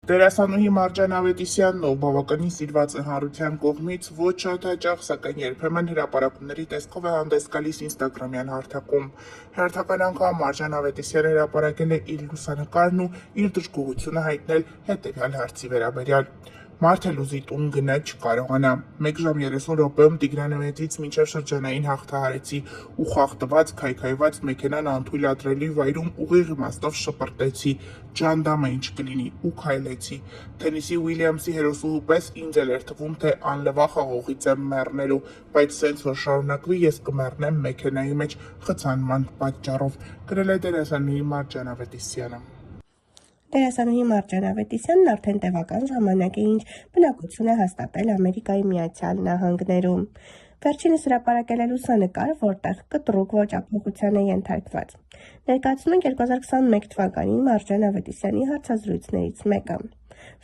Դերասանուհի Մարջան Ավետիսյանն ով բավականին սիրված է հանրության կողմից, ոչ շատ հաճախ, սակայն երբեմն հրապարակումների տեսքով է հանդես գալիս ինստագրամյան հարթակում։ Հերթական անգամ Մարջան Ավետիսյանը հրապարակել է իր լուսանկարն ու իր դժգոհությունը հայտնել հետևյալ հարցի վերաբերյալ. Մարդ էլ ուզի տուն գնա չկարողանա։ 1 ժամ 30 րոպեում Տիգրանամետից մինչև շրջանային հաղթահարեցի ու խախտված, քայքայված մեքենան անթույլատրելի վայրում ուղիղ իմաստով շպրտեցի, ջանդամը ինչ կլինի ու քայլեցի։ Թենիսի Ուիլյամսի հերոսուհու պես ինձ էլ էր թվում, թե անլվա խաղողից եմ մեռնելու, բայց սենց որ շարունակվի ես կմեռնեմ մեքենայի մեջ խցանման պատճառով, գրել է դերասանուհի Մարջան Ավետիսյանը։ Դերասանուհի Մարջան Ավետիսյանն արդեն տևական ժամանակ է ինչ բնակություն է հաստատել Ամերիկայի Միացյալ Նահանգներում։ Վերջինս հրապարակել է լուսանկար, որտեղ կտրուկ ոճափոխության է ենթարկված։ Ներկայացնում ենք 2021 թվականին Մարջան Ավետիսյանի հարցազրույցներից մեկը։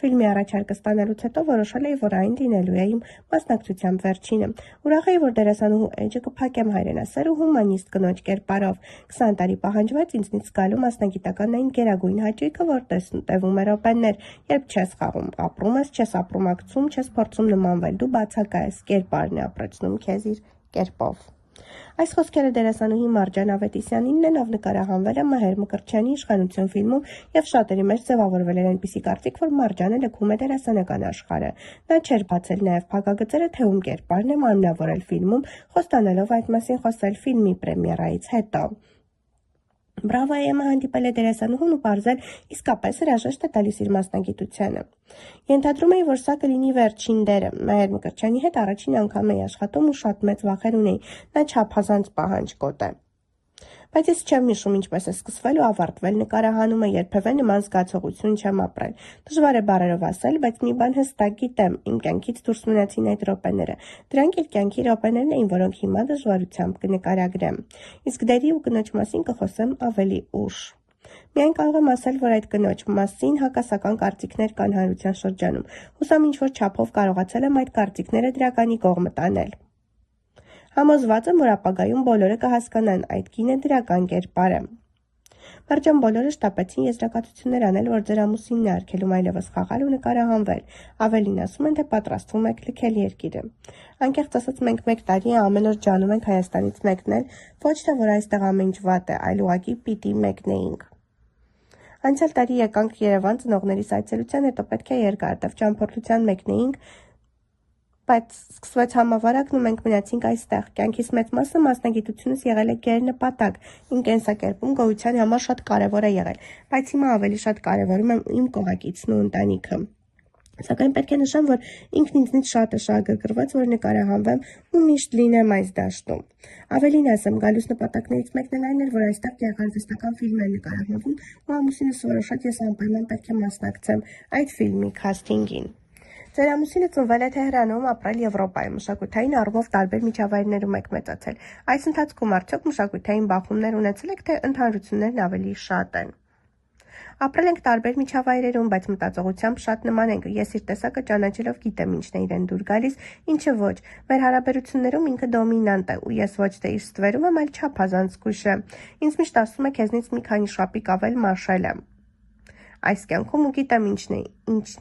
Ֆիլմի առաջարկը ստանալուց հետո որոշել էի, որ այն լինելու է իմ մասնակցությամբ վերջինը։ Ուրախ էի, որ դերասանուհու էջը կփակեմ հայրենասեր ու հումանիստ կնոջ կերպարով։ 20 տարի պահանջված ինձնից զգալու մասնագիտական այն գերագույն հաճույքը, որ տևում է րոպեներ, երբ չես խաղում, ապրում ես, չես ապրումակցում, չես փորձում նմանվել, դու բացակա ես, կերպարն է ապրեցնում քեզ իր կերպով։ Այս խոսքերը դերասանուհի Մարջան Ավետիսյանինն են, ով նկարահանվել է Մհեր Մկրտչյանի իշխանություն ֆիլմում և շատերի մեջ ձևավորվել էր այնպիսի կարծիք, որ Մարջանը լքում է դերասանական աշխարհը։ Նա չէր բացել նաև փակագծերը, թե ում կերպարն է մարմնավորել ֆիլմում, խոստանալով այդ մասին խոսել ֆիլմի պրեմիերայից հետո։ Բրավո եմ հանդիպել է դերասանուհուն ու պարզել իսկապես հրաժեշտ է տալիս իր մասնագիտությանը։ Ենթադրում էի, որ սա կլինի վերջին դերը։ Մհեր Մկրտչյանի հետ առաջին անգամ էի աշխատում ու շատ մեծ վախեր ունեի, նա չափազանց պահանջկոտ է։ Բայց ես չեմ հիշում ինչպես է սկսվել ու ավարտվել նկարահանումը, երբևէ նման զգացողություն չեմ ապրել։ Դժվար է բառերով ասել, բայց մի բան հստակ գիտեմ, իմ կյանքից դուրս մնացին այդ րոպեները։ Դրանք իր կյանքի րոպեներն էին, որոնք հիմա դժվարությամբ կնկարագրեմ։ Իսկ դերի ու կնոջ մասին կխոսեմ ավելի ուշ։ Միայն կարող եմ ասել, որ այդ կնոջ մասին հակասական կարծիքներ կան հանրության շրջանում։ Հուսամ ինչ-որ չափով կարողացել եմ այդ կարծիքները դրականի կողմը տանել։ Համոզված եմ, որ ապագայում բոլորը կհասկանան այդ կինը դրական կերպար է։ Մարջան բոլորը շտապեցին եզրակացություններ անել, որ ձեր ամուսինն է արգելում այլևս խաղալ ու նկարահանվել։ Ավելին ասում են, թե պատրաստվում եք լքել երկիրը։ Անկեղծ ասած, մենք 1 տարի է ամեն օր ջանում ենք Հայաստանից մեկնել, ոչ թե որ այստեղ ամեն ինչ վատ է, այլ ուղղակի պիտի մեկնեինք։ Անցյալ տարի եկանք Երևան ծնողներիս այցելության, հետո պետք է երկարատև ճամփորդության մեկնեինք, բայց սկսվեց համավարակն ու մենք մնացինք այստեղ։ Կյանքիս մեծ մասը մասնագիտությունս եղել է գերնպատակ, իմ կենսակերպում գոյության համար շատ կարևոր է եղել, բայց հիմա ավելի շատ կարևորում եմ իմ կողակիցն ու ընտանիքը։ Սակայն պետք է նշեմ, որ ինքն ինձնից շատ է շահագրգռված, որ նկարահանվեմ ու միշտ լինեմ այս դաշտում։ Ավելին ասեմ, գալուց նպատակներից մեկն էլ այն էր, որ այստեղ գեղարվեստական ֆիլմ է նկարահանվում ու ամուսինս որոշած ես անպայման պետք է մասնակցեմ այդ ֆիլմի քասթինգին։ Ձեր ամուսինը ծնվել է Թեհրանում, ապրել Եվրոպայում, մշակութային առումով տարբեր միջավայրներում եք մեծացել։ Այս ընթացքում արդյոք մշակութային բախումներ ունեցել եք, թե ընդհանրություններն ավելի շատ են։ Ապրել ենք տարբեր միջավայրերում, բայց մտածողությամբ շատ նման ենք։ Ես իր տեսակը ճանաչելով գիտեմ ինչն է իրեն դուր գալիս, ինչը ոչ։ Մեր հարաբերություններում ինքը դոմինանտ է ու ես ոչ թե իր ստվերում եմ, այլ չափազանց զգույշ եմ։ Ինձ միշտ ասում է քեզնից մի քանի շապիկ ավել մաշել եմ այս կյանքում ու գիտեմ ինչն է,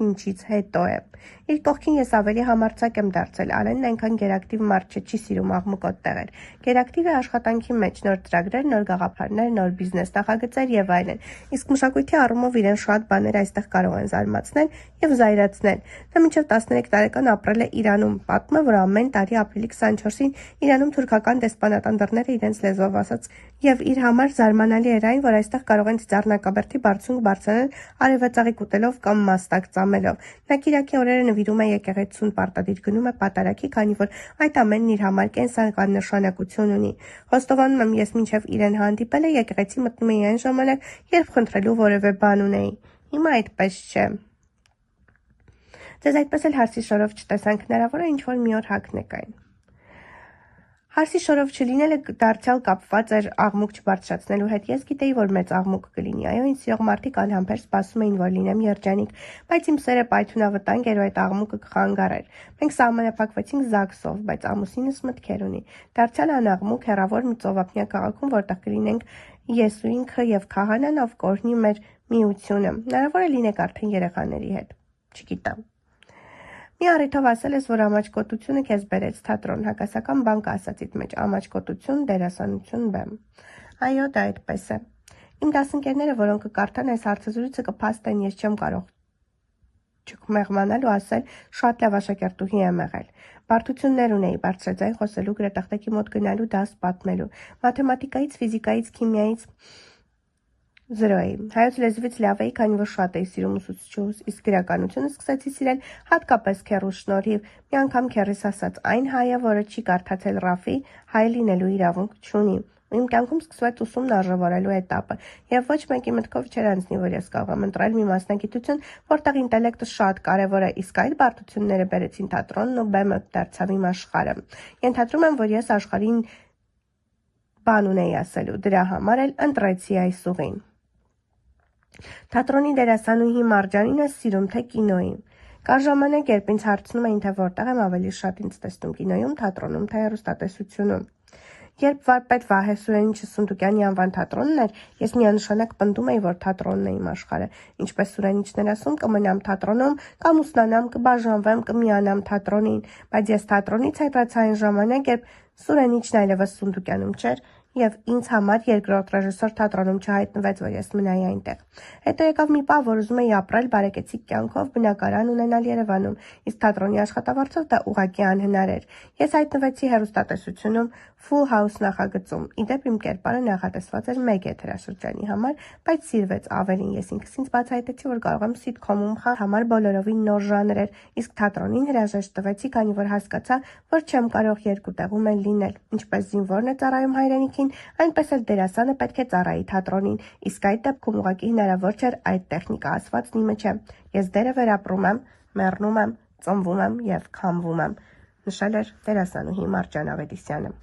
ինչից հետո է։ Իր կողքին ես ավելի համարձակ եմ դարձել, Ալենն այնքան գերակտիվ մարդ չէ, չի սիրում աղմուկոտ տեղեր։ Գերակտիվ է աշխատանքի մեջ, նոր ծրագրեր, նոր գաղափարներ, նոր բիզնես նախագծեր եւ այլն։ Իսկ մշակույթի առումով իրեն շատ բաներ այստեղ կարող են զարմացնել եւ զայրացնել։ Նա մինչև 13 տարեկան ապրել է Իրանում, պատմում է, որ ամեն տարի ապրիլի 24-ին Իրանում թուրքական դեսպանատան դռները իրենց լեզվով ասած եւ իր համար զարմանալի էր այն, որ այստեղ կարող են ծառնակաբերդի բարձունք բարձրանալ արևածաղիկ ուտելով կամ մաստակ ծամելով։ Նա կիրակի օրերը նվիրում է եկեղեցուն, պարտադիր գնում է պատարագի, քանի որ այդ ամենն իր համար կենսական նշանակություն ունի։ Խոստովանում եմ, ես մինչև իրեն հանդիպել է եկեղեցի մտնում էի այն ժամանակ, երբ խնդրելու որևէ բան ունեի։ Հիմա այդպես չէ։ Ձեզ այդպես էլ հարսի շորով չտեսանք, հնարավոր է ինչ-որ մի օր հագնեք այն։ Հարսի շորով չլինելը դարձյալ կապված էր աղմուկ չբարձրացնելու հետ։ Ես գիտեի, որ մեծ աղմուկ կլինի։ Այո, ինձ սիրող մարդիկ անհամբեր սպասում էին, որ լինեմ երջանիկ, բայց իմ սերը պայթյունավտանգ էր ու այդ աղմուկը կխանգարեր։ Մենք սահմանափակվեցինք ԶԱԳՍ-ով, բայց ամուսինս մտքեր ունի։ Դարձյալ անաղմուկ հեռավոր մի ծովափնյա քաղաքում, որտեղ կլինենք ես ու ինքը եւ քահանան, ով կօրհնի մեր միությունը։ Հնարավոր է լինեք արդեն երեխաների հետ։ Չգիտեմ։ Մի առիթով ասել ես, որ ամաչկոտությունը քեզ բերեց թատրոն, հակասական բան կա ասածիդ մեջ, ամաչկոտություն, դերասանություն, բեմ։ Այո, դա այդպես է։ Իմ դասընկերները, որոնք կկարդան այս հարցազրույցը, կփաստեն, ես չեմ կարող չմեղմանալ ու ասել, շատ լավ աշակերտուհի եմ եղել։ Բարդություններ ունեի, բարձրաձայն խոսելու, գրատախտակի մոտ գնալու, դաս պատմելու, մաթեմատիկայից, ֆիզիկայից, քիմիայից 0 էի։ Հայոց լեզվից լավ էի, քանի որ շատ էի սիրում ուսուցչուհուս, իսկ գրականությունը սկսեցի սիրել հատկապես քեռուս շնորհիվ։ Մի անգամ քեռիս ասաց, այն հայը, որը չի կարդացել Ռաֆի, հայ լինելու իրավունք չունի։ Իմ կյանքում սկսվեց ուսումն արժևորելու էտապը, եւ ոչ մեկի մտքով չէր անցնի, որ ես կարող եմ ընտրել մի մասնագիտություն, որտեղ ինտելեկտը շատ կարեւոր է, իսկ այդ բարդությունները բերեցին թատրոնն ու բեմը դարձավ իմ աշխարհը։ Ենթադրում եմ, որ ես աշխարհին բան ունեի ասելու, դրա համար էլ ընտրեցի այս ուղին։ Թատրոնի դերասանուհի Մարջանինը սիրում թե կինոյին։ Կար ժամանակ, երբ ինձ հարցնում էին, թե որտեղ եմ ավելի շատ ինձ տեսնում կինոյում, թատրոնում, թե հեռուստատեսությունում։ Երբ վարպետ Վահե Սուրենիչը Սունդուկյանի անվան թատրոնն էր, ես միանշանակ պնդում էի, որ թատրոնն է իմ աշխարհը։ Ինչպես Սուրենիչն էր ասում, կմնամ թատրոնում, կամ ուսնանամ, կբաժանվեմ, կմիանամ թատրոնին, բայց ես թատրոնից հետացա այն ժամանակ, երբ Սուրենիչն այլևս Սունդուկյանում չէր, եւ ինձ համար երկրորդ ռեժիսոր թատրոնում չհայտնվեց, որ ես մնայի այնտեղ։ Հետո եկավ մի պահ, որ ուզում էի ապրել բարեկեցիկ կյանքով, բնակարան ունենալ Երևանում, իսկ թատրոնի աշխատավարձով դա ուղղակի անհնար էր։ Ես հայտնվեցի հեռուստատեսությունում Full House նախագծում։ Իդեպ իմ կերպարը նախատեսված էր մեկ եթերաշրջանի համար, բայց սիրվեց ավելին։ Ես ինքս ինձ բացահայտեցի, որ կարող եմ սիթքոմում համար բոլորովին նոր ժանր էր, իսկ թատրոնին հրաժեշտ տվեցի, քանի որ հասկացա, որ չեմ կարող երկու տեղում էլ լինել։ Ինչպես զինվորն է ծառայում հայրենիքին, այնպես էլ դերասանը պետք է ծառայի թատրոնին, իսկ այդ դեպքում ուղղակի հնարավոր չէր այդ տեխնիկա ասվածն իմը չէ։ Ես դերը վերապրում եմ, մեռնում եմ, ծնվում եմ եւ քամվում եմ, նշել էր դերասանուհի Մարջան Ավետիսյանը։